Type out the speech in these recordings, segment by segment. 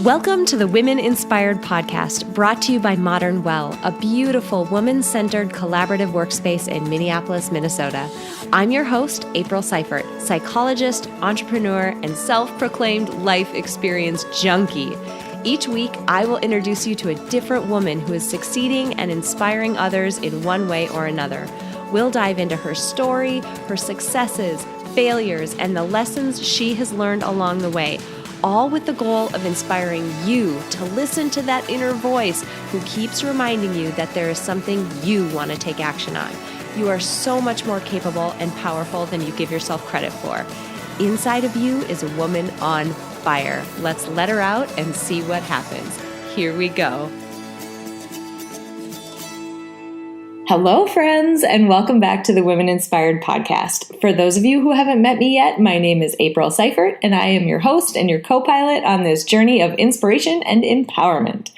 Welcome to the Women Inspired Podcast, brought to you by Modern Well, a beautiful woman-centered collaborative workspace in Minneapolis, Minnesota. I'm your host, April Seifert, psychologist, entrepreneur, and self-proclaimed life experience junkie. Each week, I will introduce you to a different woman who is succeeding and inspiring others in one way or another. We'll dive into her story, her successes, failures, and the lessons she has learned along the way, all with the goal of inspiring you to listen to that inner voice who keeps reminding you that there is something you want to take action on. You are so much more capable and powerful than you give yourself credit for. Inside of you is a woman on fire. Let's let her out and see what happens. Here we go. Hello, friends, and welcome back to the Women Inspired Podcast. For those of you who haven't met me yet, my name is April Seifert, and I am your host and your co-pilot on this journey of inspiration and empowerment.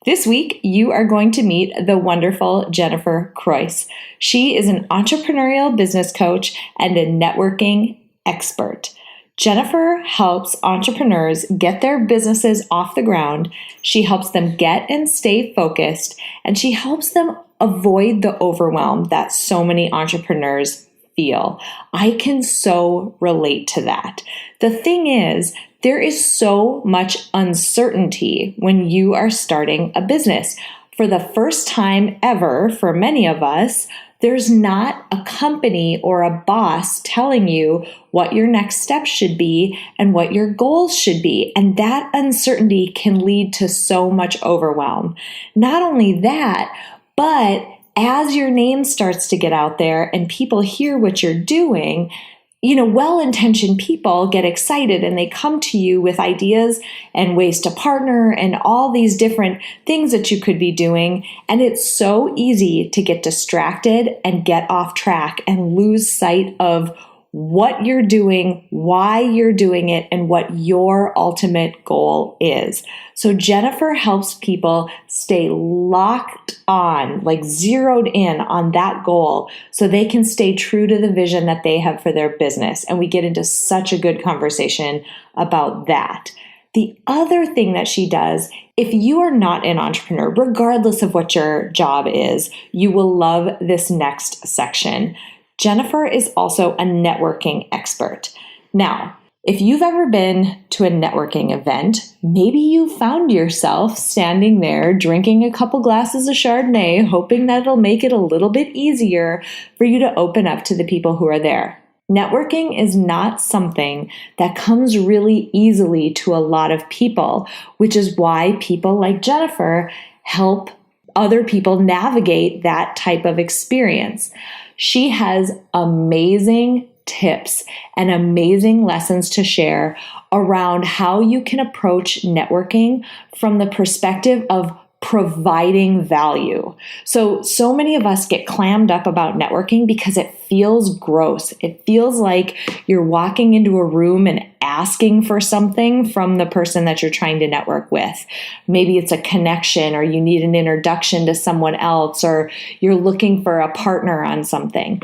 This week, you are going to meet the wonderful Jennifer Kroiss. She is an entrepreneurial business coach and a networking expert. Jennifer helps entrepreneurs get their businesses off the ground. She helps them get and stay focused, and she helps them avoid the overwhelm that so many entrepreneurs feel. I can so relate to that. The thing is, there is so much uncertainty when you are starting a business. For the first time ever, for many of us, there's not a company or a boss telling you what your next step should be and what your goals should be. And that uncertainty can lead to so much overwhelm. Not only that, but as your name starts to get out there and people hear what you're doing, well-intentioned people get excited and they come to you with ideas and ways to partner and all these different things that you could be doing. And it's so easy to get distracted and get off track and lose sight of what you're doing, why you're doing it, and what your ultimate goal is. So Jennifer helps people stay locked on, like zeroed in on that goal so they can stay true to the vision that they have for their business. And we get into such a good conversation about that. The other thing that she does, if you are not an entrepreneur, regardless of what your job is, you will love this next section. Jennifer is also a networking expert. Now, if you've ever been to a networking event, maybe you found yourself standing there drinking a couple glasses of Chardonnay, hoping that it'll make it a little bit easier for you to open up to the people who are there. Networking is not something that comes really easily to a lot of people, which is why people like Jennifer help other people navigate that type of experience. She has amazing tips and amazing lessons to share around how you can approach networking from the perspective of providing value. So many of us get clammed up about networking because it feels gross. It feels like you're walking into a room and asking for something from the person that you're trying to network with. Maybe it's a connection, or you need an introduction to someone else, or you're looking for a partner on something.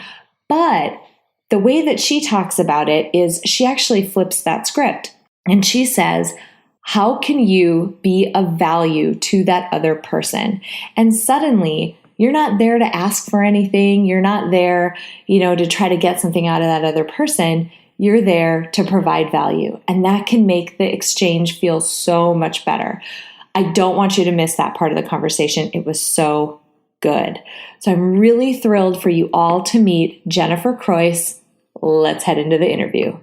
But the way that she talks about it is she actually flips that script. And she says, how can you be of value to that other person? And suddenly, you're not there to ask for anything. You're not there, to try to get something out of that other person. You're there to provide value. And that can make the exchange feel so much better. I don't want you to miss that part of the conversation. It was so good. So I'm really thrilled for you all to meet Jennifer Kroiss. Let's head into the interview.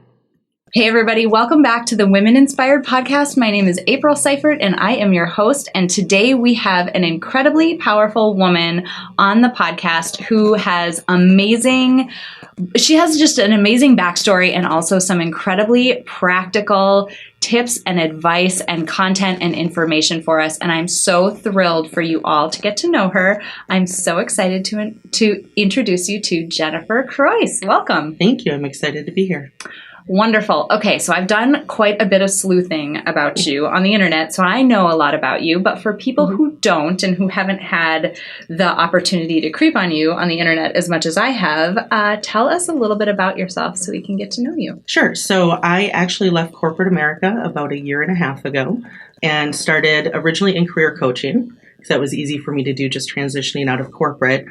Hey everybody, welcome back to the Women Inspired Podcast. My name is April Seifert and I am your host. And today we have an incredibly powerful woman on the podcast who has just an amazing backstory and also some incredibly practical tips and advice and content and information for us. And I'm so thrilled for you all to get to know her. I'm so excited to introduce you to Jennifer Kroiss. Welcome. Thank you. I'm excited to be here. Wonderful. Okay, so I've done quite a bit of sleuthing about you on the internet, so I know a lot about you. But for people who don't and who haven't had the opportunity to creep on you on the internet as much as I have, tell us a little bit about yourself so we can get to know you. Sure. So I actually left corporate America about a year and a half ago. and started originally in career coaching, because that was easy for me to do, just transitioning out of corporate.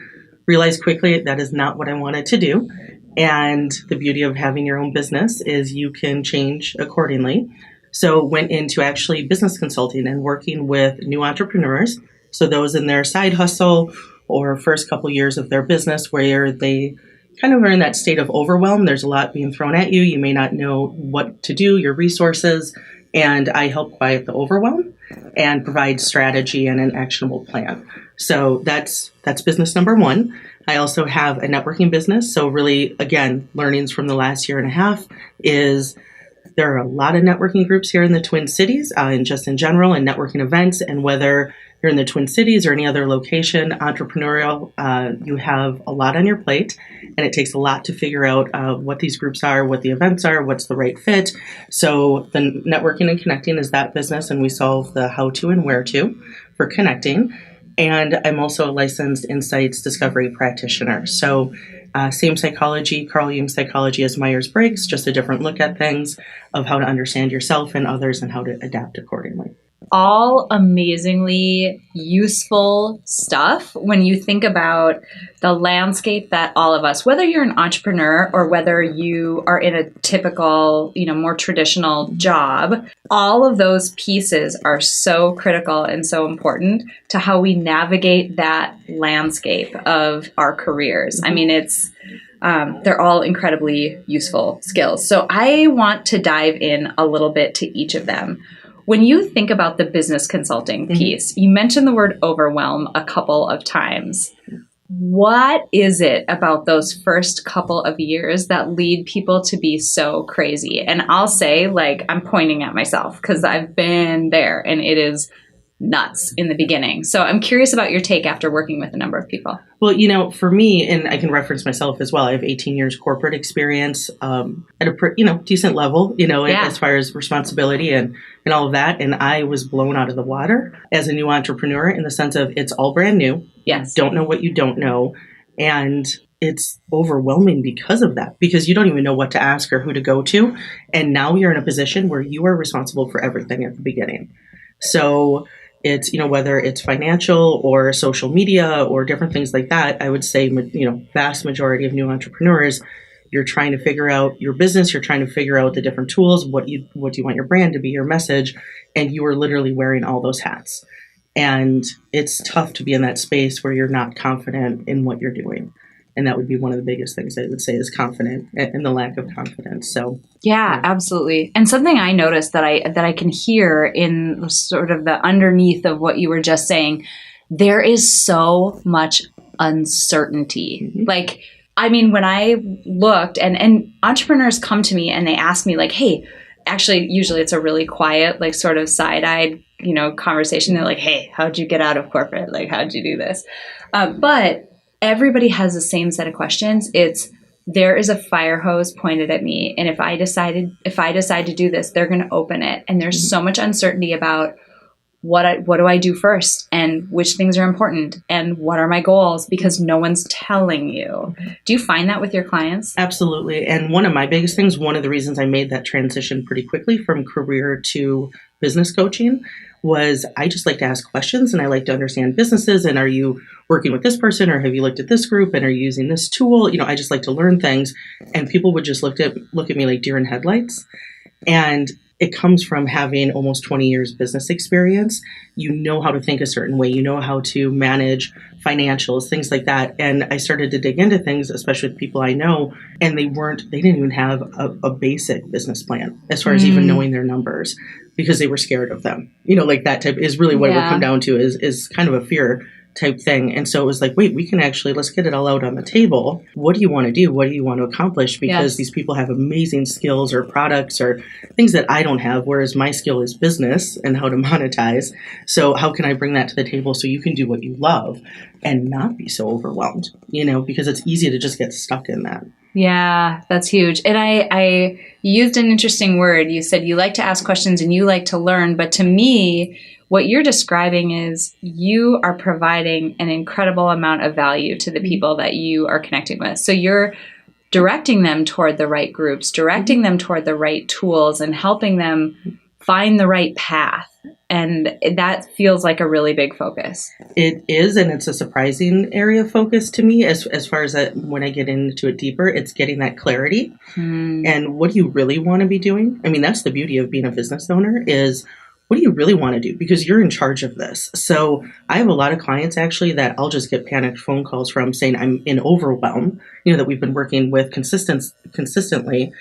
Realized quickly that is not what I wanted to do. And the beauty of having your own business is you can change accordingly. So went into actually business consulting and working with new entrepreneurs. So those in their side hustle or first couple years of their business where they kind of are in that state of overwhelm. There's a lot being thrown at you. You may not know what to do, your resources. And I help quiet the overwhelm and provide strategy and an actionable plan. So that's business number one. I also have a networking business. So really, again, learnings from the last year and a half is there are a lot of networking groups here in the Twin Cities and just in general and networking events. And whether you're in the Twin Cities or any other location, entrepreneurial, you have a lot on your plate. And it takes a lot to figure out what these groups are, what the events are, what's the right fit. So the networking and connecting is that business. And we solve the how to and where to for connecting. And I'm also a licensed insights discovery practitioner. So same psychology, Carl Jung psychology as Myers-Briggs, just a different look at things of how to understand yourself and others and how to adapt accordingly. All amazingly useful stuff when you think about the landscape that all of us, whether you're an entrepreneur or whether you are in a typical, more traditional job, all of those pieces are so critical and so important to how we navigate that landscape of our careers. I mean, they're all incredibly useful skills. So I want to dive in a little bit to each of them. When you think about the business consulting piece, you mentioned the word overwhelm a couple of times. What is it about those first couple of years that lead people to be so crazy? And I'll say, I'm pointing at myself because I've been there and it is nuts in the beginning. So I'm curious about your take after working with a number of people. Well, for me, and I can reference myself as well, I have 18 years corporate experience at a decent level, as far as responsibility and all of that. And I was blown out of the water as a new entrepreneur in the sense of it's all brand new. Yes. Don't know what you don't know. And it's overwhelming because of that, because you don't even know what to ask or who to go to. And now you're in a position where you are responsible for everything at the beginning. So it's, whether it's financial or social media or different things like that, I would say, vast majority of new entrepreneurs, you're trying to figure out your business. You're trying to figure out the different tools. What do you want your brand to be, your message? And you are literally wearing all those hats. And it's tough to be in that space where you're not confident in what you're doing. And that would be one of the biggest things I would say is confident and the lack of confidence. So yeah, absolutely. And something I noticed that I can hear in sort of the underneath of what you were just saying, there is so much uncertainty. When I looked and entrepreneurs come to me and they ask me hey, actually, usually it's a really quiet, sort of side-eyed, conversation. They're like, hey, how'd you get out of corporate? How'd you do this? But everybody has the same set of questions. There is a fire hose pointed at me. And if I decide to do this, they're going to open it. And there's so much uncertainty about what do I do first and which things are important and what are my goals, because no one's telling you. Do you find that with your clients? Absolutely. And one of my biggest things, one of the reasons I made that transition pretty quickly from career to business coaching was I just like to ask questions and I like to understand businesses. And are you working with this person or have you looked at this group and are you using this tool? I just like to learn things. And people would just look at me like deer in headlights. And it comes from having almost 20 years business experience. You know how to think a certain way. You know how to manage financials, things like that. And I started to dig into things, especially with people I know, and they didn't even have a basic business plan as far as even knowing their numbers because they were scared of them. That type is really what it would come down to is kind of a fear type thing. And so it was like, wait, let's get it all out on the table. What do you want to do? What do you want to accomplish? Because these people have amazing skills or products or things that I don't have, whereas my skill is business and how to monetize. So how can I bring that to the table so you can do what you love and not be so overwhelmed, because it's easy to just get stuck in that. Yeah, that's huge. And I used an interesting word. You said you like to ask questions and you like to learn. But to me, what you're describing is you are providing an incredible amount of value to the people that you are connecting with. So you're directing them toward the right groups, directing them toward the right tools, and helping them find the right path. And that feels like a really big focus. It is, and it's a surprising area of focus to me as far as when I get into it deeper, it's getting that clarity. And what do you really want to be doing? I mean, that's the beauty of being a business owner is what do you really want to do? Because you're in charge of this. So I have a lot of clients actually that I'll just get panicked phone calls from saying I'm in overwhelm, that we've been working with consistently.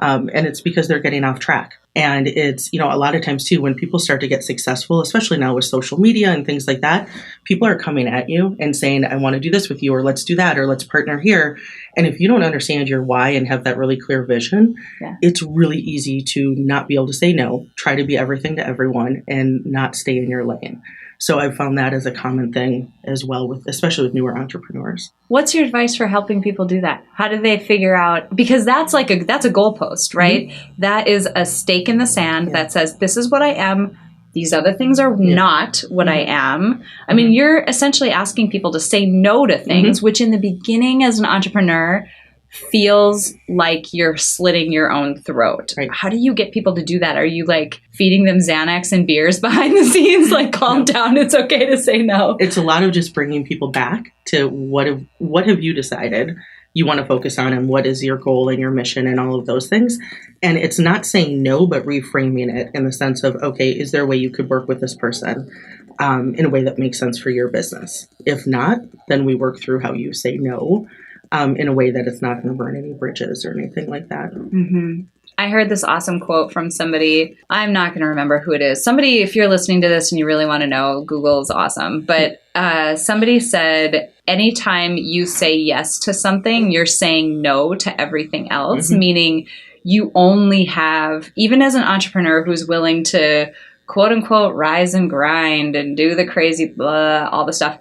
And it's because they're getting off track. And it's, a lot of times too, when people start to get successful, especially now with social media and things like that, people are coming at you and saying, I want to do this with you, or let's do that, or let's partner here. And if you don't understand your why and have that really clear vision, it's really easy to not be able to say no, try to be everything to everyone and not stay in your lane. So I've found that as a common thing as well, especially with newer entrepreneurs. What's your advice for helping people do that? How do they figure out? Because that's a goalpost, right? Mm-hmm. That is a stake in the sand that says, this is what I am. These other things are not what I am. I mean, you're essentially asking people to say no to things, which in the beginning as an entrepreneur feels like you're slitting your own throat. Right. How do you get people to do that? Are you feeding them Xanax and beers behind the scenes? Calm down. It's okay to say no. It's a lot of just bringing people back to what have you decided you want to focus on and what is your goal and your mission and all of those things. And it's not saying no, but reframing it in the sense of, okay, is there a way you could work with this person in a way that makes sense for your business? If not, then we work through how you say no. In a way that it's not going to burn any bridges or anything like that. Mm-hmm. I heard this awesome quote from somebody. I'm not going to remember who it is. Somebody, if you're listening to this and you really want to know, Google is awesome. But somebody said, anytime you say yes to something, you're saying no to everything else, meaning you only have, even as an entrepreneur who's willing to, quote unquote, rise and grind and do the crazy blah, all the stuff,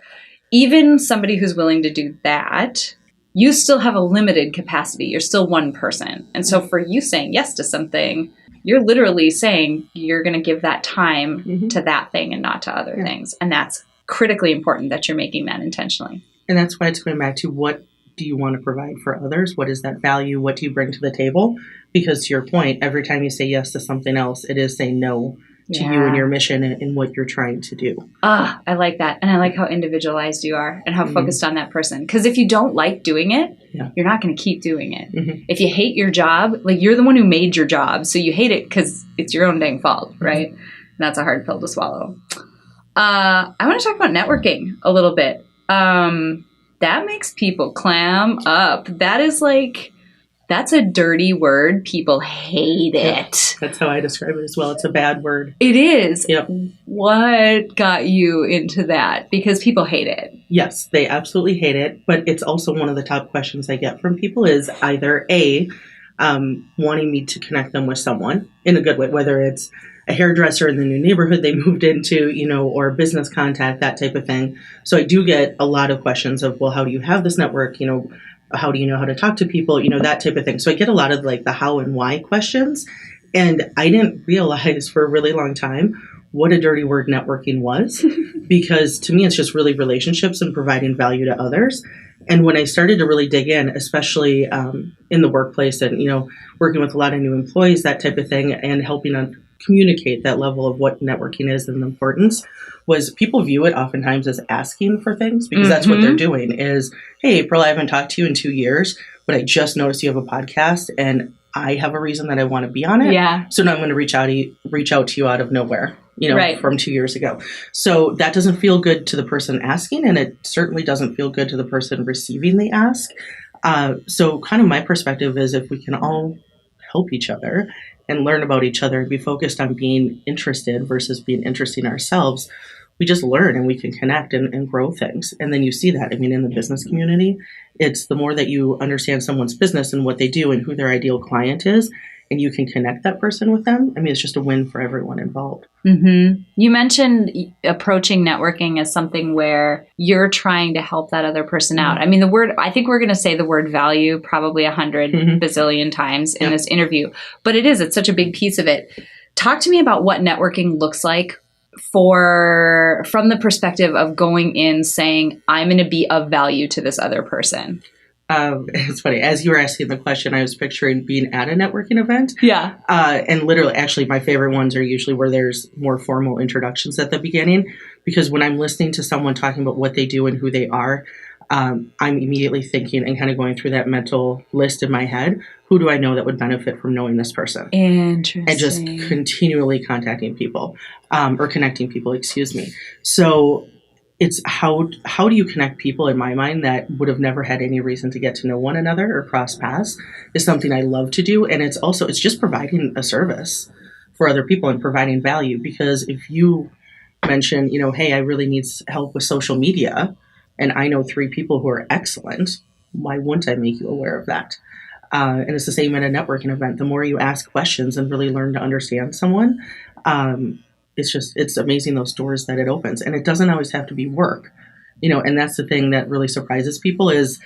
even somebody who's willing to do that, you still have a limited capacity. You're still one person. And so for you saying yes to something, you're literally saying you're going to give that time to that thing and not to other things. And that's critically important that you're making that intentionally. And that's why it's going back to what do you want to provide for others? What is that value? What do you bring to the table? Because to your point, every time you say yes to something else, it is saying no to you and your mission and what you're trying to do. I like that. And I like how individualized you are and how focused on that person. Because if you don't like doing it, you're not going to keep doing it. If you hate your job, you're the one who made your job. So you hate it because it's your own dang fault, right? And that's a hard pill to swallow. I want to talk about networking a little bit. That makes people clam up. That is that's a dirty word. People hate it. That's how I describe it as well. It's a bad word. It is. Yep. What got you into that? Because people hate it. Yes, they absolutely hate it. But it's also one of the top questions I get from people is either A, wanting me to connect them with someone in a good way, whether it's a hairdresser in the new neighborhood they moved into, or a business contact, that type of thing. So I do get a lot of questions of, well, how do you have this network? How do you know how to talk to people? That type of thing. So I get a lot of the how and why questions. And I didn't realize for a really long time what a dirty word networking was, because to me, it's just really relationships and providing value to others. And when I started to really dig in, especially in the workplace and, working with a lot of new employees, that type of thing, and helping them communicate that level of what networking is and the importance, was people view it oftentimes as asking for things, because that's what they're doing is, hey, April, I haven't talked to you in 2 years, but I just noticed you have a podcast and I have a reason that I want to be on it. Yeah. So now I'm going to reach out to you out of nowhere, from 2 years ago. So that doesn't feel good to the person asking, and it certainly doesn't feel good to the person receiving the ask. So kind of my perspective is if we can all help each other and learn about each other and be focused on being interested versus being interested in ourselves, we just learn and we can connect and grow things. And then you see that, in the business community, it's the more that you understand someone's business and what they do and who their ideal client is, and you can connect that person with them. It's just a win for everyone involved. You mentioned approaching networking as something where you're trying to help that other person out. I think we're going to say the word value probably 100 bazillion times in this interview, but it's such a big piece of it. Talk to me about what networking looks like from the perspective of going in saying, I'm going to be of value to this other person. It's funny. As you were asking the question, I was picturing being at a networking event. Yeah. And literally, actually, my favorite ones are usually where there's more formal introductions at the beginning. Because when I'm listening to someone talking about what they do and who they are, I'm immediately thinking and kind of going through that mental list in my head. Who do I know that would benefit from knowing this person? Interesting. And just continually contacting people or connecting people, excuse me. So it's how do you connect people, in my mind, that would have never had any reason to get to know one another or cross paths is something I love to do. And it's just providing a service for other people and providing value. Because if you mention, hey, I really need help with social media, and I know 3 people who are excellent, why wouldn't I make you aware of that? And it's the same at a networking event. The more you ask questions and really learn to understand someone, it's amazing those doors that it opens. And it doesn't always have to be work, and that's the thing that really surprises people is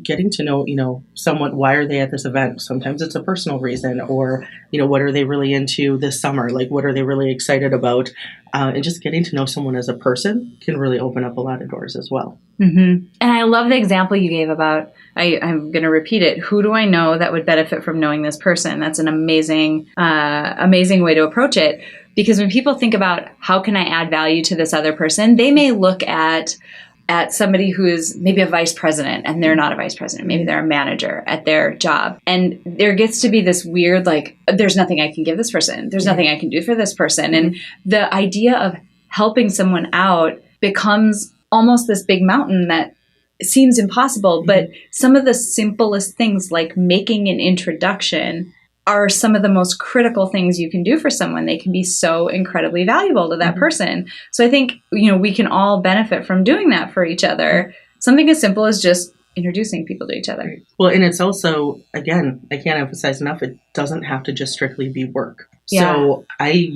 getting to know, someone, why are they at this event? Sometimes it's a personal reason, or, what are they really into this summer? Like, what are they really excited about? And just getting to know someone as a person can really open up a lot of doors as well. Mm-hmm. And I love the example you gave about, I'm going to repeat it. Who do I know that would benefit from knowing this person? That's an amazing way to approach it. Because when people think about how can I add value to this other person, they may look at somebody who is maybe a vice president and they're not a vice president. Maybe they're a manager at their job. And there gets to be this weird, like, there's nothing I can give this person. There's nothing I can do for this person. And the idea of helping someone out becomes almost this big mountain that seems impossible. But some of the simplest things, like making an introduction, are some of the most critical things you can do for someone. They can be so incredibly valuable to that person. So I think, we can all benefit from doing that for each other. Something as simple as just introducing people to each other. Well, and it's also, again, I can't emphasize enough, it doesn't have to just strictly be work. Yeah. So I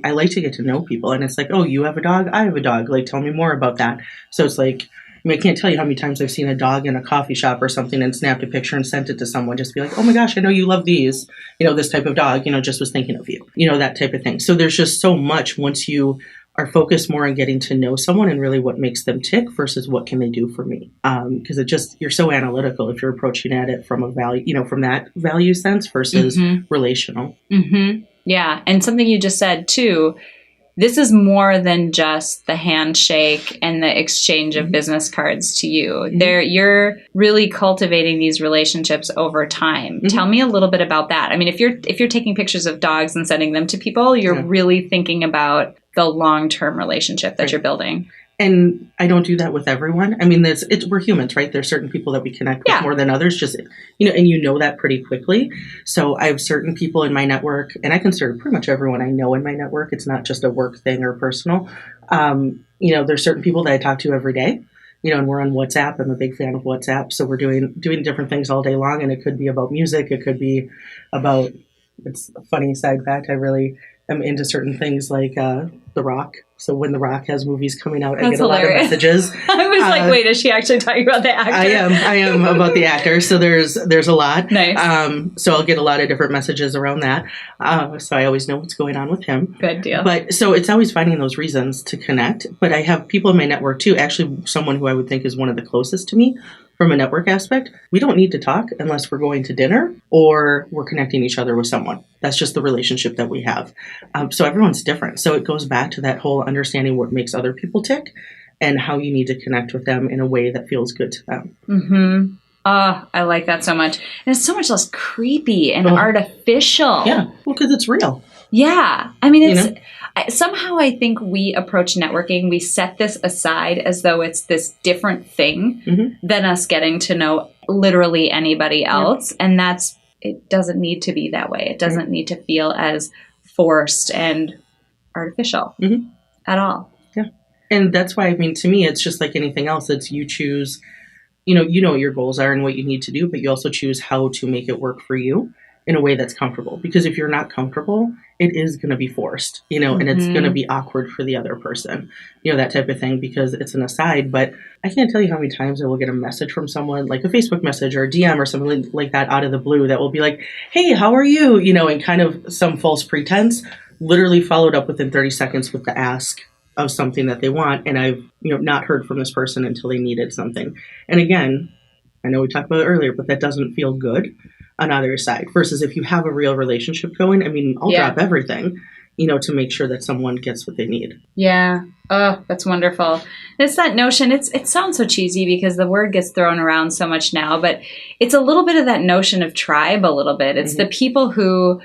like to get to know people, and it's like, oh, you have a dog? I have a dog. Like, tell me more about that. So it's like, I can't tell you how many times I've seen a dog in a coffee shop or something and snapped a picture and sent it to someone, just to be like, oh my gosh, I know you love these, this type of dog, just was thinking of you, that type of thing. So there's just so much once you are focused more on getting to know someone and really what makes them tick versus what can they do for me. Because you're so analytical if you're approaching at it from a value, from that value sense versus relational. Mm-hmm. Yeah. And something you just said too, this is more than just the handshake and the exchange of business cards to you. You're really cultivating these relationships over time. Tell me a little bit about that. I mean, if you're taking pictures of dogs and sending them to people, you're really thinking about the long-term relationship that you're building. And I don't do that with everyone. I mean, we're humans, right? There's certain people that we connect with more than others, just, and that pretty quickly. So I have certain people in my network, and I consider pretty much everyone I know in my network. It's not just a work thing or personal. There's certain people that I talk to every day, and we're on WhatsApp. I'm a big fan of WhatsApp. So we're doing different things all day long, and it could be about music. It could be about, it's a funny side fact, I really am into certain things like The Rock. So when The Rock has movies coming out, I get a lot of messages. I was like, wait, is she actually talking about the actor? I am about the actor. So there's a lot. Nice. So I'll get a lot of different messages around that. So I always know what's going on with him. Good deal. But so it's always finding those reasons to connect. But I have people in my network too, actually someone who I would think is one of the closest to me from a network aspect. We don't need to talk unless we're going to dinner or we're connecting each other with someone. That's just the relationship that we have. So everyone's different. So it goes back to that whole understanding what makes other people tick and how you need to connect with them in a way that feels good to them. Mm-hmm. Oh, I like that so much. And it's so much less creepy and artificial. Yeah, well, because it's real. Yeah. I mean, somehow I think we approach networking, we set this aside as though it's this different thing than us getting to know literally anybody else. And it doesn't need to be that way. It doesn't need to feel as forced and artificial at all. Yeah. And that's why, to me, it's just like anything else. It's you choose, you know what your goals are and what you need to do, but you also choose how to make it work for you in a way that's comfortable. Because if you're not comfortable, it is going to be forced, and it's going to be awkward for the other person, that type of thing, because it's an aside. But I can't tell you how many times I will get a message from someone, like a Facebook message or a DM or something like that out of the blue that will be like, hey, how are you? And kind of some false pretense, literally followed up within 30 seconds with the ask of something that they want. And I've, not heard from this person until they needed something. And again, I know we talked about it earlier, but that doesn't feel good on either side. Versus if you have a real relationship going, I mean, I'll drop everything, to make sure that someone gets what they need. Yeah. Oh, that's wonderful. It's that notion. It sounds so cheesy because the word gets thrown around so much now, but it's a little bit of that notion of tribe a little bit. It's the people who,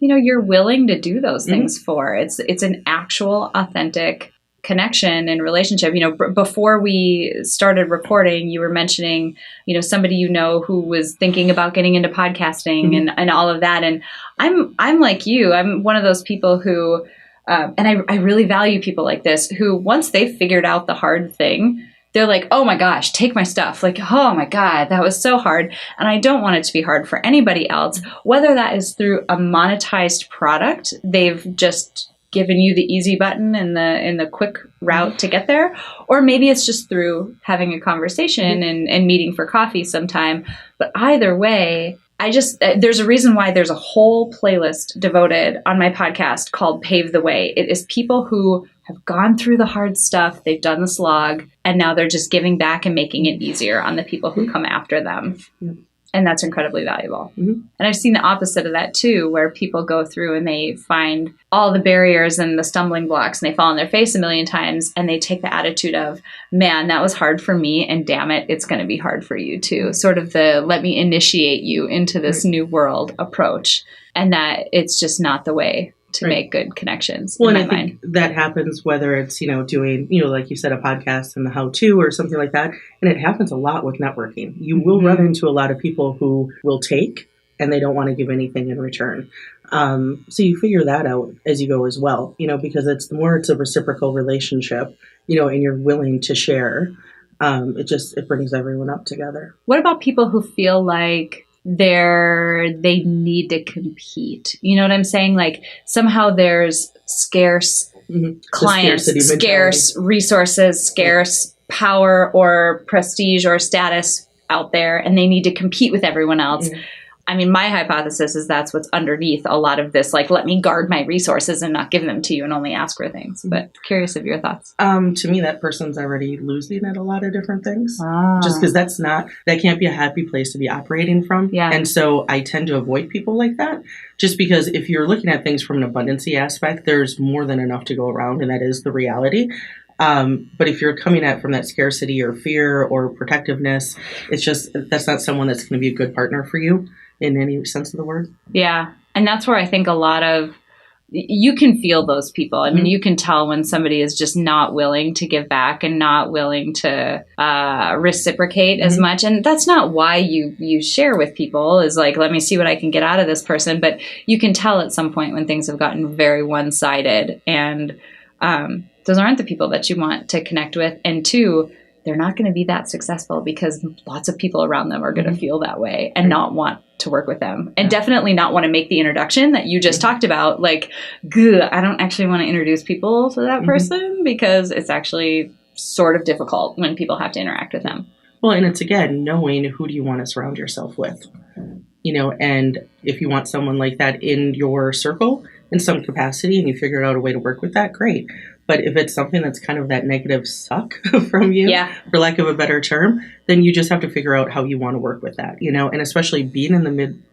you're willing to do those things for. It's an actual authentic connection and relationship. Before we started recording, you were mentioning, somebody who was thinking about getting into podcasting and all of that. And I'm like you. I'm one of those people who, and I really value people like this, who once they've figured out the hard thing, they're like, oh my gosh, take my stuff. Like, oh my God, that was so hard. And I don't want it to be hard for anybody else, whether that is through a monetized product. They've just given you the easy button and the quick route to get there, or maybe it's just through having a conversation and meeting for coffee sometime. But either way, there's a reason why there's a whole playlist devoted on my podcast called Pave the Way. It is people who have gone through the hard stuff, they've done the slog, and now they're just giving back and making it easier on the people who come after them. And that's incredibly valuable. And I've seen the opposite of that too, where people go through and they find all the barriers and the stumbling blocks and they fall on their face a million times and they take the attitude of, man, that was hard for me and damn it, it's going to be hard for you too. Sort of the let me initiate you into this new world approach, and that it's just not the way to make good connections. Well, and I think that happens whether it's, doing, like you said, a podcast and the how-to or something like that. And it happens a lot with networking. You will run into a lot of people who will take and they don't want to give anything in return. So you figure that out as you go as well, because it's the more it's a reciprocal relationship, and you're willing to share, it brings everyone up together. What about people who feel like they need to compete? You know what I'm saying? Like somehow there's scarce clients, scarce resources, scarce power or prestige or status out there, and they need to compete with everyone else. I mean, my hypothesis is that's what's underneath a lot of this, like, let me guard my resources and not give them to you and only ask for things. But curious of your thoughts. To me, that person's already losing at a lot of different things. Just because that can't be a happy place to be operating from. Yeah. And so I tend to avoid people like that, just because if you're looking at things from an abundancy aspect, there's more than enough to go around, and that is the reality. But if you're coming at from that scarcity or fear or protectiveness, that's not someone that's going to be a good partner for you in any sense of the word. Yeah. And that's where I think you can feel those people. I mean, you can tell when somebody is just not willing to give back and not willing to reciprocate as much. And that's not why you share with people, is like, let me see what I can get out of this person. But you can tell at some point when things have gotten very one-sided, and those aren't the people that you want to connect with. And two, they're not going to be that successful because lots of people around them are going to feel that way and not want to work with them, and definitely not want to make the introduction that you just talked about. Like, I don't actually want to introduce people to that person because it's actually sort of difficult when people have to interact with them. Well, and it's, again, knowing who do you want to surround yourself with, and if you want someone like that in your circle in some capacity and you figure out a way to work with that, great. But if it's something that's kind of that negative suck from you, for lack of a better term, then you just have to figure out how you want to work with that, and especially being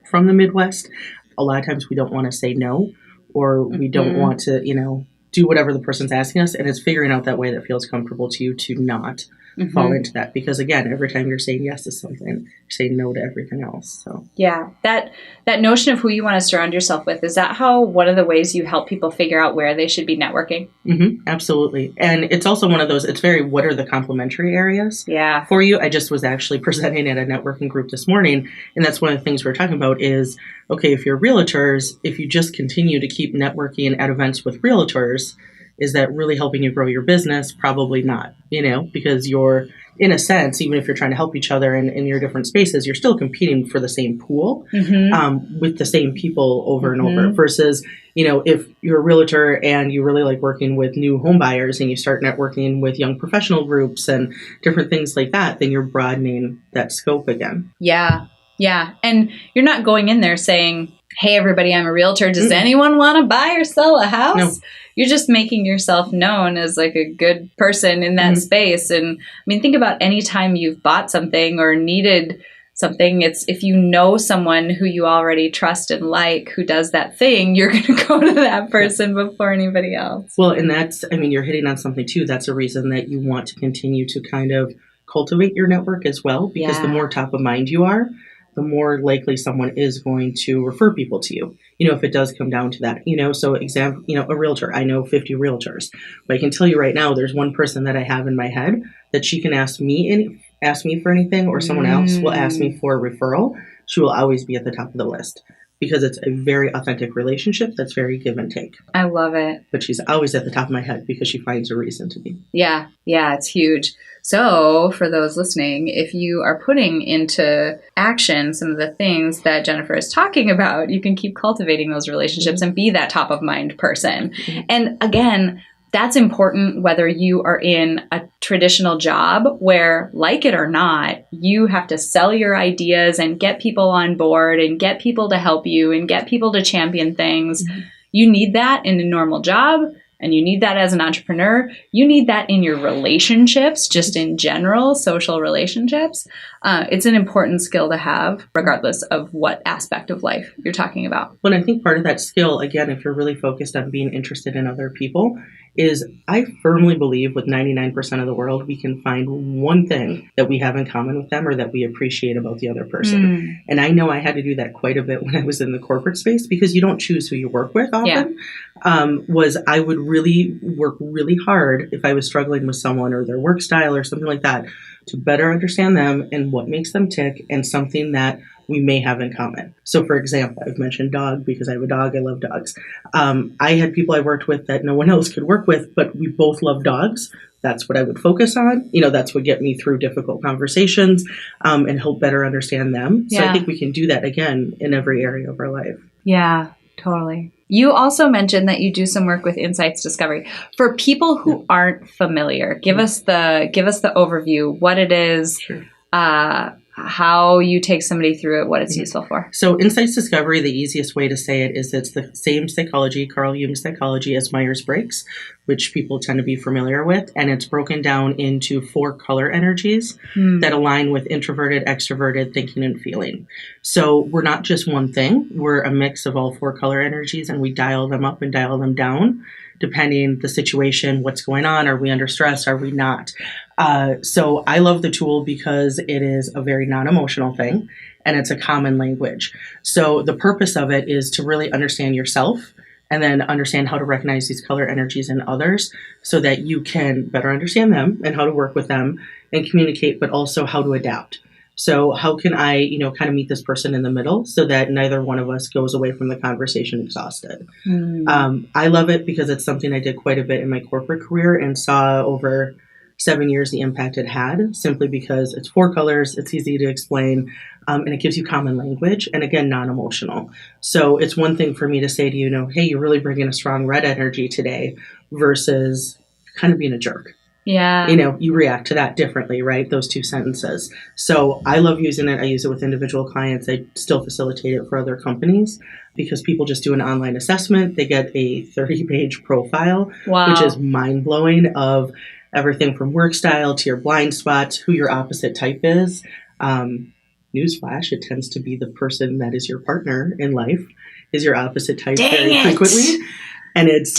from the Midwest, a lot of times we don't want to say no, or we don't want to, do whatever the person's asking us. And it's figuring out that way that feels comfortable to you to not fall into that. Because again, every time you're saying yes to something, you're saying no to everything else. So yeah, that notion of who you want to surround yourself with, is that how one of the ways you help people figure out where they should be networking? Absolutely. And it's also one of those, it's very, what are the complementary areas for you? I just was actually presenting at a networking group this morning, and that's one of the things we're talking about is, okay, if you're realtors, if you just continue to keep networking at events with realtors, is that really helping you grow your business? Probably not, because you're, in a sense, even if you're trying to help each other in your different spaces, you're still competing for the same pool with the same people over and over. Versus, if you're a realtor and you really like working with new home buyers and you start networking with young professional groups and different things like that, then you're broadening that scope again. Yeah. Yeah. And you're not going in there saying, hey, everybody, I'm a realtor. Does anyone want to buy or sell a house? No. You're just making yourself known as like a good person in that space. And I mean, think about any time you've bought something or needed something. It's if you know someone who you already trust and like who does that thing, you're going to go to that person before anybody else. Well, and that's, I mean, you're hitting on something too. That's a reason that you want to continue to kind of cultivate your network as well, because the more top of mind you are, the more likely someone is going to refer people to you, if it does come down to that, so example, a realtor, I know 50 realtors, but I can tell you right now, there's one person that I have in my head that she can ask me for anything, or someone else will ask me for a referral. She will always be at the top of the list because it's a very authentic relationship that's very give and take. I love it. But she's always at the top of my head because she finds a reason to be. Yeah, it's huge. So for those listening, if you are putting into action some of the things that Jennifer is talking about, you can keep cultivating those relationships and be that top of mind person. And again, that's important whether you are in a traditional job where, like it or not, you have to sell your ideas and get people on board and get people to help you and get people to champion things. You need that in a normal job. And you need that as an entrepreneur. You need that in your relationships, just in general, social relationships. It's an important skill to have, regardless of what aspect of life you're talking about. Well, I think part of that skill, again, if you're really focused on being interested in other people, is I firmly believe with 99% of the world, we can find one thing that we have in common with them or that we appreciate about the other person. And I know I had to do that quite a bit when I was in the corporate space because you don't choose who you work with often. Was I would really work really hard if I was struggling with someone or their work style or something like that to better understand them and what makes them tick and something that we may have in common. So for example, I've mentioned dog because I have a dog. I love dogs. I had people I worked with that no one else could work with, but we both love dogs. That's what I would focus on. That's what get me through difficult conversations and help better understand them. So I think we can do that again in every area of our life. Yeah, totally. You also mentioned that you do some work with insights discovery. For people who aren't familiar, give us the overview, what it is, how you take somebody through it, what it's useful for. So insights discovery, the easiest way to say it is it's the same psychology, Carl Jung's psychology, as Myers-Briggs, which people tend to be familiar with. And it's broken down into 4 color energies that align with introverted, extroverted thinking and feeling. So we're not just one thing. We're a mix of all 4 color energies, and we dial them up and dial them down depending the situation, what's going on. Are we under stress? Are we not? So I love the tool because it is a very non-emotional thing and it's a common language. So the purpose of it is to really understand yourself and then understand how to recognize these color energies in others so that you can better understand them and how to work with them and communicate, but also how to adapt. So how can I, kind of meet this person in the middle so that neither one of us goes away from the conversation exhausted? I love it because it's something I did quite a bit in my corporate career and saw over 7 years the impact it had, simply because it's 4 colors, it's easy to explain, and it gives you common language, and again, non-emotional. So it's one thing for me to say to you, hey, you're really bringing a strong red energy today versus kind of being a jerk. Yeah. You react to that differently, right? Those 2 sentences. So I love using it. I use it with individual clients. I still facilitate it for other companies because people just do an online assessment. They get a 30-page profile, which is mind-blowing, of everything from work style to your blind spots, who your opposite type is. Newsflash, it tends to be the person that is your partner in life is your opposite type very frequently. And it's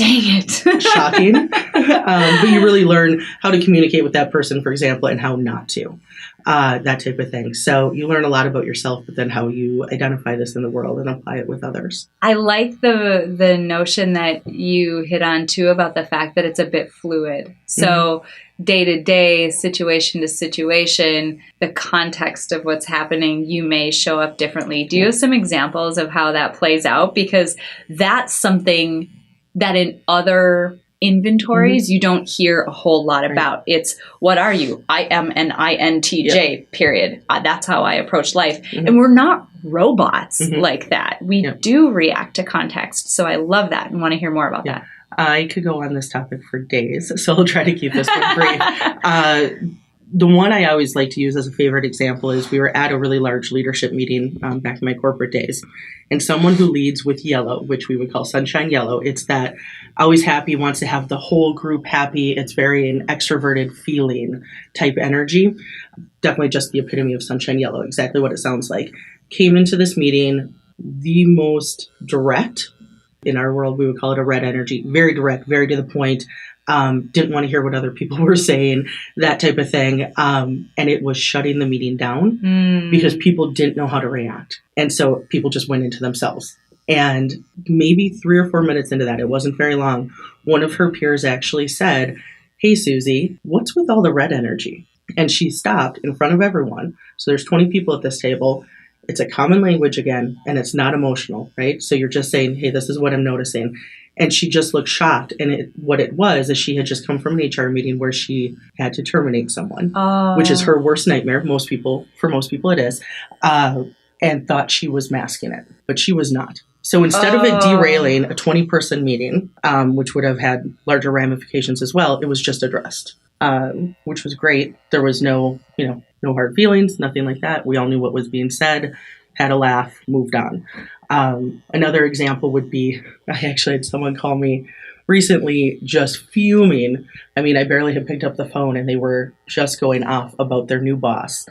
shocking. But you really learn how to communicate with that person, for example, and how not to, that type of thing. So you learn a lot about yourself, but then how you identify this in the world and apply it with others. I like the notion that you hit on, too, about the fact that it's a bit fluid. So day to day, situation to situation, the context of what's happening, you may show up differently. Do you have some examples of how that plays out? Because that's something that in other inventories you don't hear a whole lot about. It's, what are you? I am an INTJ, period. That's how I approach life. And we're not robots like that. We do react to context. So I love that and want to hear more about that. I could go on this topic for days, so I'll try to keep this one brief. The one I always like to use as a favorite example is we were at a really large leadership meeting back in my corporate days. And someone who leads with yellow, which we would call sunshine yellow, it's that always happy, wants to have the whole group happy. It's very an extroverted feeling type energy. Definitely just the epitome of sunshine yellow, exactly what it sounds like. Came into this meeting, the most direct, in our world we would call it a red energy, very direct, very to the point. Didn't want to hear what other people were saying, that type of thing. And it was shutting the meeting down because people didn't know how to react. And so people just went into themselves. And maybe 3 or 4 minutes into that, it wasn't very long, one of her peers actually said, "Hey, Susie, what's with all the red energy?" And she stopped in front of everyone. So there's 20 people at this table. It's a common language again, and it's not emotional, right? So you're just saying, hey, this is what I'm noticing. And she just looked shocked. And what it was is she had just come from an HR meeting where she had to terminate someone, which is her worst nightmare. For most people it is, and thought she was masking it, but she was not. So instead of it derailing a 20-person meeting, which would have had larger ramifications as well, it was just addressed, which was great. There was no hard feelings, nothing like that. We all knew what was being said, had a laugh, moved on. Another example would be, I actually had someone call me recently just fuming. I mean, I barely had picked up the phone and they were just going off about their new boss.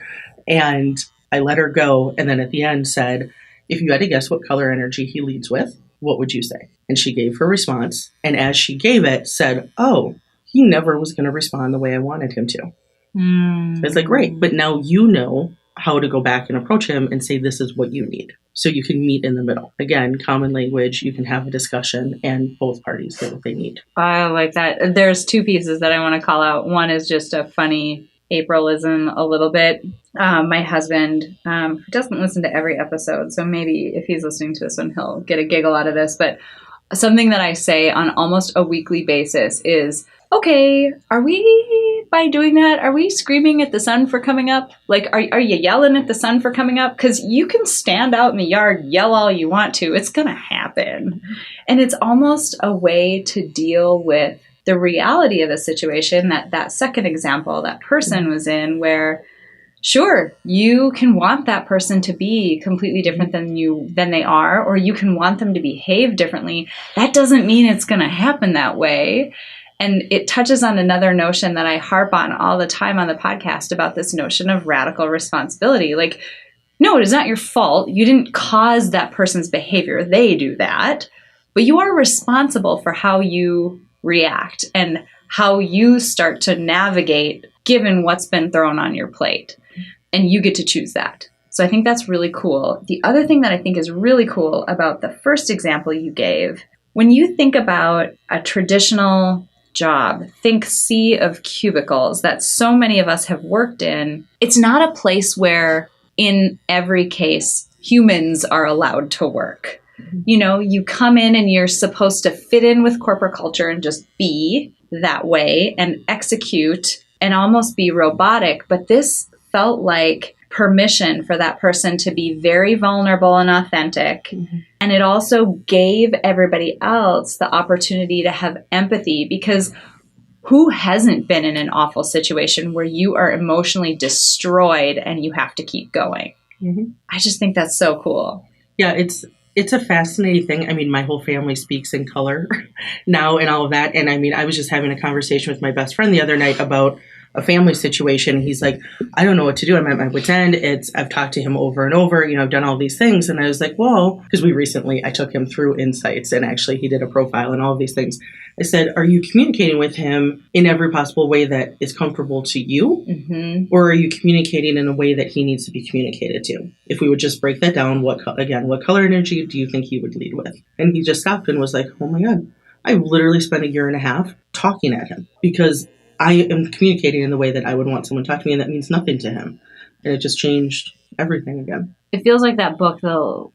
And I let her go. And then at the end said, if you had to guess what color energy he leads with, what would you say? And she gave her response. And as she gave it, said, oh, he never was going to respond the way I wanted him to. I was like, great. But now you know how to go back and approach him and say, this is what you need. So you can meet in the middle. Again, common language, you can have a discussion and both parties get what they need. I like that. There's 2 pieces that I want to call out. One is just a funny Aprilism a little bit. My husband, who doesn't listen to every episode, so maybe if he's listening to this one, he'll get a giggle out of this. But something that I say on almost a weekly basis is, okay, by doing that, are we screaming at the sun for coming up? Like, are you yelling at the sun for coming up? Because you can stand out in the yard, yell all you want to. It's going to happen. And it's almost a way to deal with the reality of the situation that second example that person was in, where sure, you can want that person to be completely different than they are, or you can want them to behave differently. That doesn't mean it's going to happen that way. And it touches on another notion that I harp on all the time on the podcast about this notion of radical responsibility. Like, no, it is not your fault. You didn't cause that person's behavior. They do that. But you are responsible for how you react and how you start to navigate given what's been thrown on your plate. And you get to choose that. So I think that's really cool. The other thing that I think is really cool about the first example you gave, when you think about a traditional job, think sea of cubicles that so many of us have worked in, it's not a place where in every case humans are allowed to work. You know, you come in and you're supposed to fit in with corporate culture and just be that way and execute and almost be robotic. But this felt like permission for that person to be very vulnerable and authentic. Mm-hmm. And it also gave everybody else the opportunity to have empathy, because who hasn't been in an awful situation where you are emotionally destroyed and you have to keep going? Mm-hmm. I just think that's so cool. Yeah, it's a fascinating thing. I mean, my whole family speaks in color now and all of that. And I mean, I was just having a conversation with my best friend the other night about a family situation. He's like, I don't know what to do. I'm at my wit's end. I've talked to him over and over, I've done all these things. And I was like, well, because I took him through Insights and actually he did a profile and all of these things. I said, are you communicating with him in every possible way that is comfortable to you? Mm-hmm. Or are you communicating in a way that he needs to be communicated to? If we would just break that down, what color energy do you think he would lead with? And he just stopped and was like, oh my God, I've literally spent 1.5 years talking at him because I am communicating in the way that I would want someone to talk to me, and that means nothing to him. And it just changed everything again. It feels like that book, some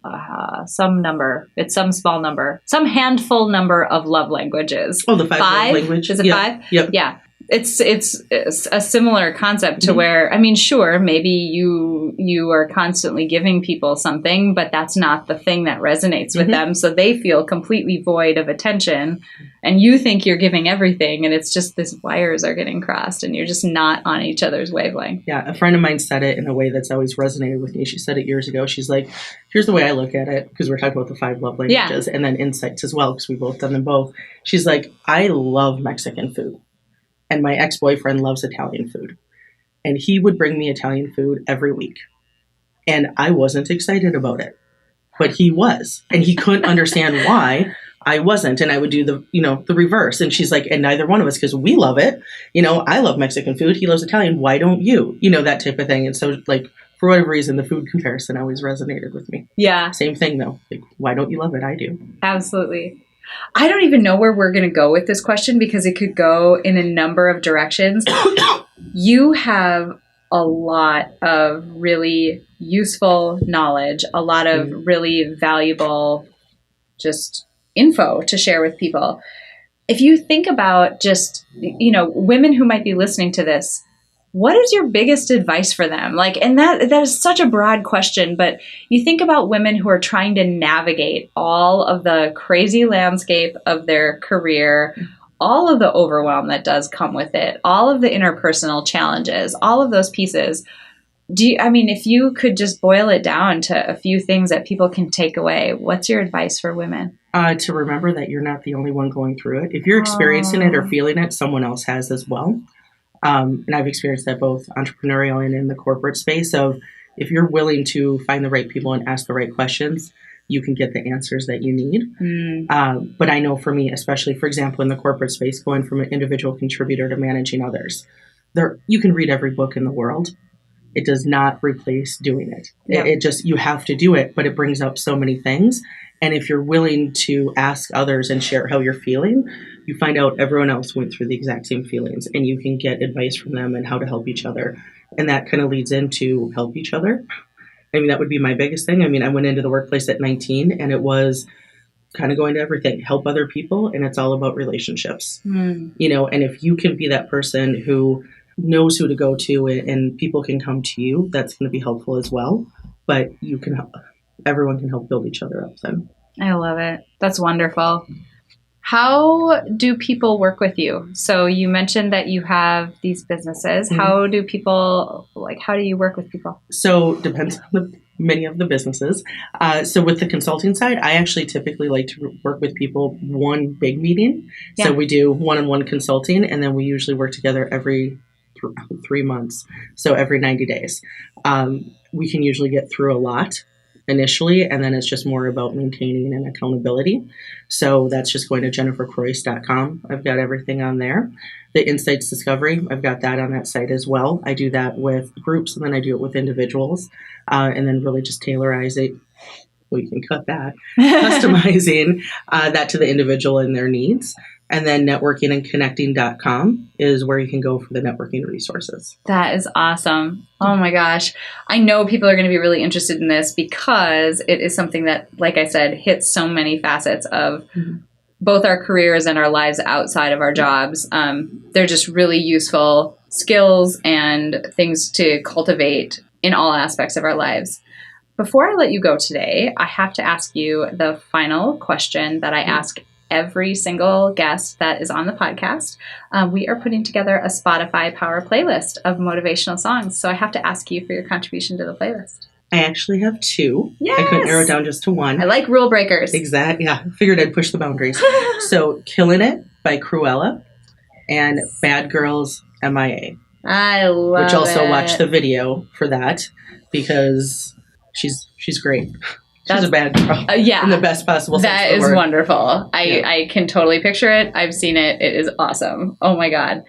small number, some handful number of love languages. Oh, the 5 love language. Is it 5? Yep. Yeah. It's a similar concept to where, I mean, sure, maybe you are constantly giving people something, but that's not the thing that resonates with them. So they feel completely void of attention, and you think you're giving everything, and it's just these wires are getting crossed and you're just not on each other's wavelength. Yeah. A friend of mine said it in a way that's always resonated with me. She said it years ago. She's like, here's the way I look at it, because we're talking about the 5 love languages and then insights as well, because we've both done them both. She's like, I love Mexican food. And my ex-boyfriend loves Italian food. And he would bring me Italian food every week. And I wasn't excited about it. But he was. And he couldn't understand why I wasn't. And I would do the reverse. And she's like, and neither one of us, because we love it. I love Mexican food. He loves Italian. Why don't you? That type of thing. And so, like, for whatever reason, the food comparison always resonated with me. Yeah. Same thing, though. Like, why don't you love it? I do. Absolutely. I don't even know where we're going to go with this question, because it could go in a number of directions. You have a lot of really useful knowledge, a lot of really valuable just info to share with people. If you think about just, women who might be listening to this, what is your biggest advice for them? Like, and that is such a broad question, but you think about women who are trying to navigate all of the crazy landscape of their career, all of the overwhelm that does come with it, all of the interpersonal challenges, all of those pieces. If you could just boil it down to a few things that people can take away, what's your advice for women? To remember that you're not the only one going through it. If you're experiencing it or feeling it, someone else has as well. And I've experienced that both entrepreneurial and in the corporate space of, if you're willing to find the right people and ask the right questions, you can get the answers that you need. But I know for me, especially, for example, in the corporate space, going from an individual contributor to managing others, you can read every book in the world. It does not replace doing it. Yep. It just, you have to do it, but it brings up so many things. And if you're willing to ask others and share how you're feeling, you find out everyone else went through the exact same feelings, and you can get advice from them and how to help each other. And that kind of leads into help each other. That would be my biggest thing. I went into the workplace at 19, and it was kind of going to everything, help other people. And it's all about relationships, and if you can be that person who knows who to go to and people can come to you, that's going to be helpful as well. But everyone can help build each other up then. I love it. That's wonderful. How do people work with you? So you mentioned that you have these businesses. How do you work with people? So depends on many of the businesses. So with the consulting side, I actually typically like to work with people one big meeting. Yeah. So we do one-on-one consulting, and then we usually work together every 3 months. So every 90 days. We can usually get through a lot initially, and then it's just more about maintaining and accountability. So that's just going to jenniferkroiss.com. I've got everything on there. The Insights Discovery, I've got that on that site as well. I do that with groups, and then I do it with individuals, and then really just tailorize it. Well, you can cut that. Customizing that to the individual and their needs. And then networkingandconnecting.com is where you can go for the networking resources. That is awesome. Oh my gosh. I know people are going to be really interested in this, because it is something that, like I said, hits so many facets of both our careers and our lives outside of our jobs. They're just really useful skills and things to cultivate in all aspects of our lives. Before I let you go today, I have to ask you the final question that I ask every single guest that is on the podcast. We are putting together a Spotify Power playlist of motivational songs. So I have to ask you for your contribution to the playlist. I actually have 2. Yes! I couldn't narrow it down just to one. I like rule breakers. Exactly. Yeah. Figured I'd push the boundaries. So Killing It by Cruella and Bad Girls MIA. I love it. Which also watch the video for that, because she's great. She's a bad girl. Yeah. In the best possible sense. That is wonderful. I can totally picture it. I've seen it. It is awesome. Oh my God.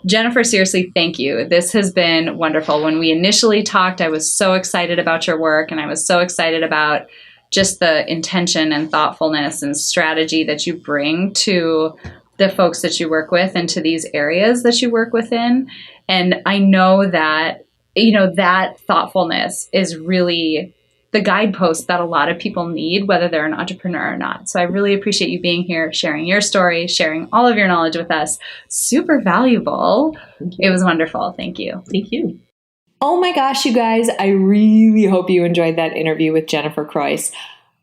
Jennifer, seriously, thank you. This has been wonderful. When we initially talked, I was so excited about your work, and I was so excited about just the intention and thoughtfulness and strategy that you bring to the folks that you work with and to these areas that you work within. And I know that, that thoughtfulness is really the guidepost that a lot of people need, whether they're an entrepreneur or not. So I really appreciate you being here, sharing your story, sharing all of your knowledge with us. Super valuable. It was wonderful. Thank you. Thank you. Oh my gosh, you guys, I really hope you enjoyed that interview with Jennifer Kroiss.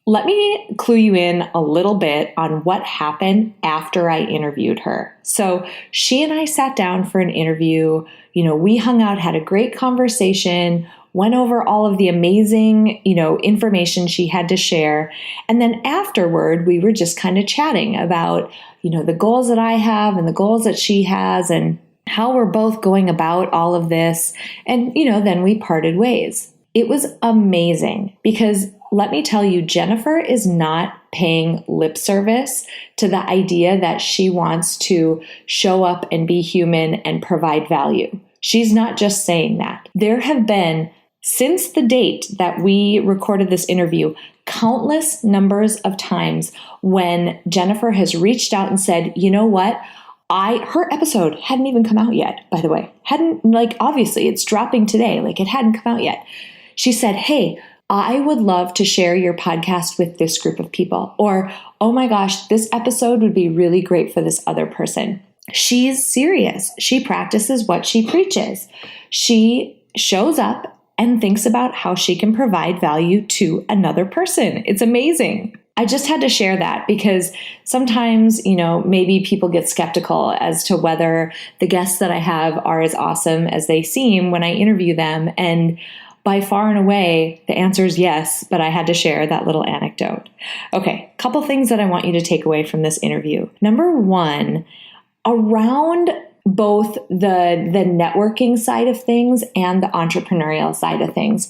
Let me clue you in a little bit on what happened after I interviewed her. So she and I sat down for an interview. We hung out, had a great conversation, went over all of the amazing, information she had to share. And then afterward, we were just kind of chatting about, the goals that I have and the goals that she has and how we're both going about all of this. And, then we parted ways. It was amazing because let me tell you, Jennifer is not paying lip service to the idea that she wants to show up and be human and provide value. She's not just saying that. There have been, since the date that we recorded this interview, countless numbers of times when Jennifer has reached out and said, you know what? Her episode hadn't even come out yet, by the way. Obviously it's dropping today. It hadn't come out yet. She said, hey, I would love to share your podcast with this group of people. Or, oh my gosh, this episode would be really great for this other person. She's serious. She practices what she preaches. She shows up and thinks about how she can provide value to another person. It's amazing. I just had to share that because sometimes, maybe people get skeptical as to whether the guests that I have are as awesome as they seem when I interview them. And by far and away, the answer is yes, but I had to share that little anecdote. Okay, a couple things that I want you to take away from this interview. Number one, around both the networking side of things and the entrepreneurial side of things,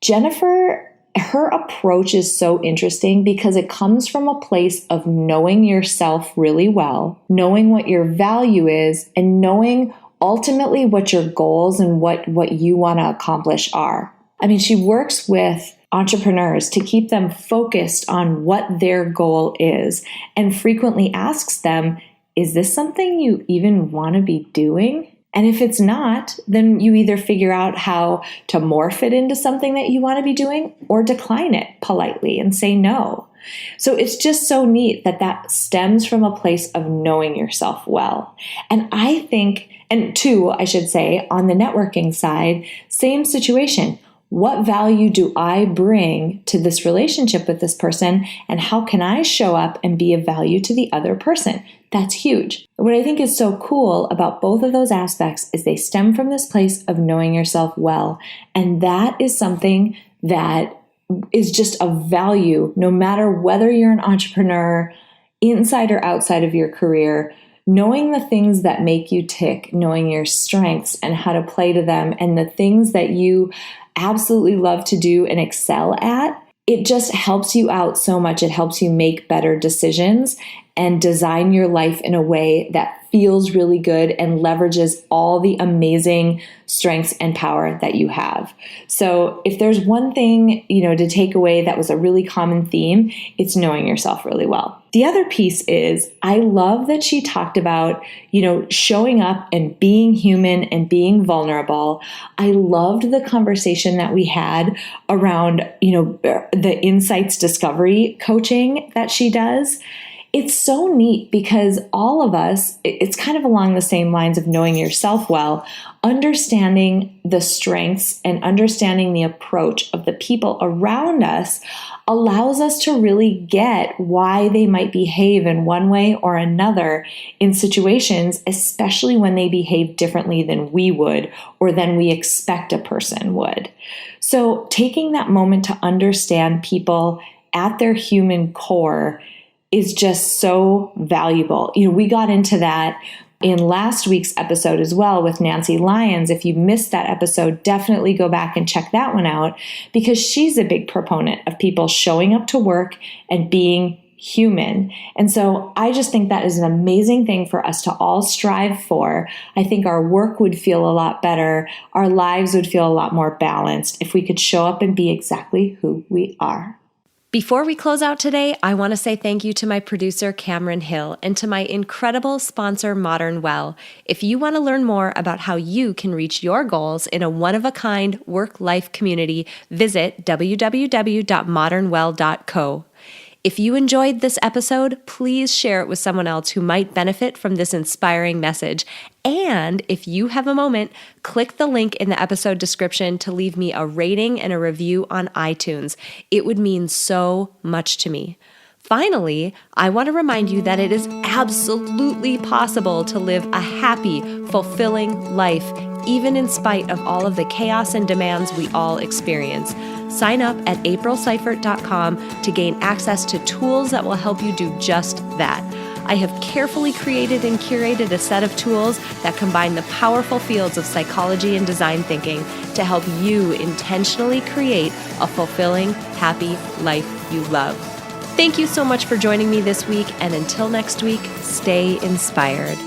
Jennifer, her approach is so interesting because it comes from a place of knowing yourself really well, knowing what your value is, and knowing ultimately what your goals and what you want to accomplish are. I mean, she works with entrepreneurs to keep them focused on what their goal is and frequently asks them, is this something you even want to be doing? And if it's not, then you either figure out how to morph it into something that you want to be doing or decline it politely and say no. So it's just so neat that stems from a place of knowing yourself well. And I think, and two, I should say, on the networking side, same situation. What value do I bring to this relationship with this person? And how can I show up and be of value to the other person? That's huge. What I think is so cool about both of those aspects is they stem from this place of knowing yourself well. And that is something that is just of value, no matter whether you're an entrepreneur, inside or outside of your career. Knowing the things that make you tick, knowing your strengths and how to play to them, and the things that you absolutely love to do and excel at, it just helps you out so much. It helps you make better decisions and design your life in a way that feels really good and leverages all the amazing strengths and power that you have. So if there's one thing, to take away that was a really common theme, it's knowing yourself really well. The other piece is I love that she talked about, showing up and being human and being vulnerable. I loved the conversation that we had around, the insights discovery coaching that she does. It's so neat because all of us, it's kind of along the same lines of knowing yourself well, understanding the strengths and understanding the approach of the people around us allows us to really get why they might behave in one way or another in situations, especially when they behave differently than we would or than we expect a person would. So taking that moment to understand people at their human core is just so valuable. We got into that in last week's episode as well with Nancy Lyons. If you missed that episode, definitely go back and check that one out because she's a big proponent of people showing up to work and being human. And so I just think that is an amazing thing for us to all strive for. I think our work would feel a lot better. Our lives would feel a lot more balanced if we could show up and be exactly who we are. Before we close out today, I want to say thank you to my producer, Cameron Hill, and to my incredible sponsor, Modern Well. If you want to learn more about how you can reach your goals in a one-of-a-kind work-life community, visit www.modernwell.co. If you enjoyed this episode, please share it with someone else who might benefit from this inspiring message. And if you have a moment, click the link in the episode description to leave me a rating and a review on iTunes. It would mean so much to me. Finally, I want to remind you that it is absolutely possible to live a happy, fulfilling life, even in spite of all of the chaos and demands we all experience. Sign up at aprilseifert.com to gain access to tools that will help you do just that. I have carefully created and curated a set of tools that combine the powerful fields of psychology and design thinking to help you intentionally create a fulfilling, happy life you love. Thank you so much for joining me this week, and until next week, stay inspired.